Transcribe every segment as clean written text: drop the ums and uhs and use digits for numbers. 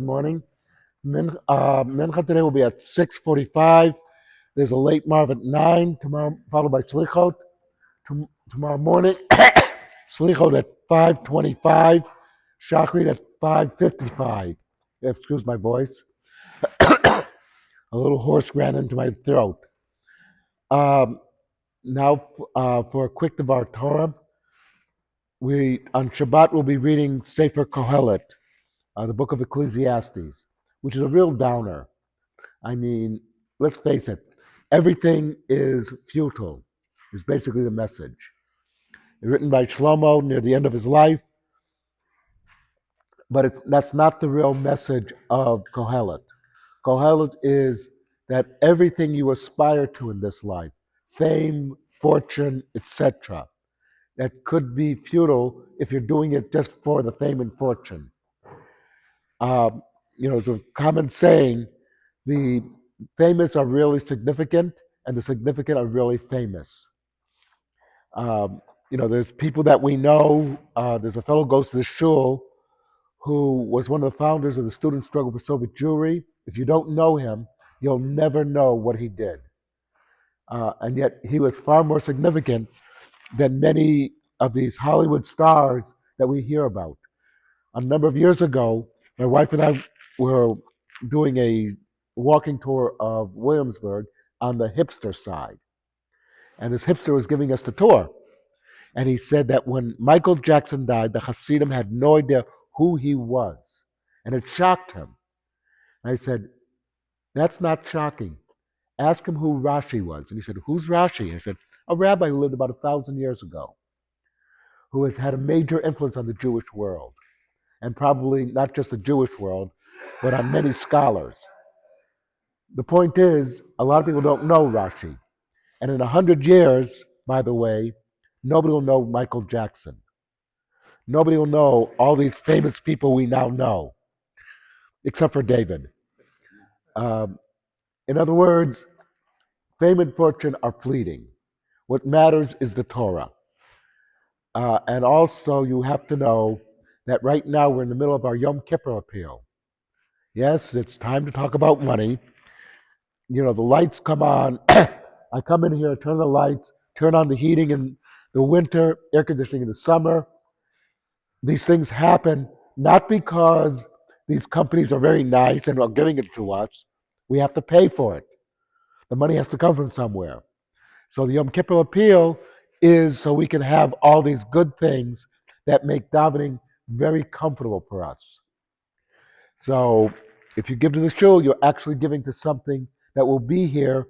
morning. Mincha today will be at 6:45. There's a late Marv at 9, tomorrow followed by Slichot. Tomorrow morning, Slichot at 5:25, Shachrit at 5:55. Excuse my voice. A little horse ran into my throat. Um, now, for a quick Devar Torah, we on Shabbat we'll be reading Sefer Kohelet, the book of Ecclesiastes, which is a real downer. I mean, let's face it, everything is futile, is basically the message. Written by Shlomo near the end of his life, but that's not the real message of Kohelet. Kohelet is that everything you aspire to in this life, fame, fortune, etc., that could be futile if you're doing it just for the fame and fortune. Um, it's a common saying, the famous are really significant, and the significant are really famous. There's people that we know. There's a fellow who goes to the shul who was one of the founders of the student struggle for Soviet Jewry. If you don't know him, you'll never know what he did. And yet he was far more significant than many of these Hollywood stars that we hear about. A number of years ago, my wife and I were doing a walking tour of Williamsburg on the hipster side. And this hipster was giving us the tour. And he said that when Michael Jackson died, the Hasidim had no idea who he was. And it shocked him. And I said, that's not shocking. Ask him who Rashi was. And he said, who's Rashi? And I said, a rabbi who lived about 1,000 years ago, who has had a major influence on the Jewish world. And probably not just the Jewish world, but on many scholars. The point is, a lot of people don't know Rashi. And in 100 years, by the way, nobody will know Michael Jackson. Nobody will know all these famous people we now know, except for David. Um, in other words, fame and fortune are fleeting. What matters is the Torah. And also, you have to know that right now we're in the middle of our Yom Kippur appeal. Yes, it's time to talk about money. The lights come on. I come in here, turn the lights, turn on the heating in the winter, air conditioning in the summer. These things happen not because these companies are very nice and are giving it to us. We have to pay for it. The money has to come from somewhere. So the Yom Kippur appeal is so we can have all these good things that make davening very comfortable for us. So if you give to the shul, you're actually giving to something that will be here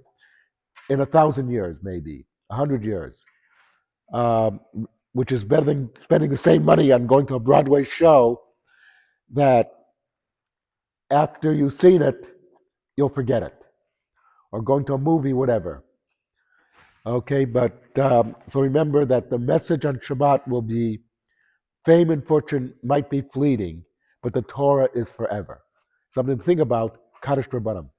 in 1,000 years, maybe 100 years, um, which is better than spending the same money on going to a Broadway show that after you've seen it, you'll forget it, or going to a movie, whatever. Okay, but so remember that the message on Shabbat will be fame and fortune might be fleeting, but the Torah is forever. Something to think about. Kaddish Rabbanim.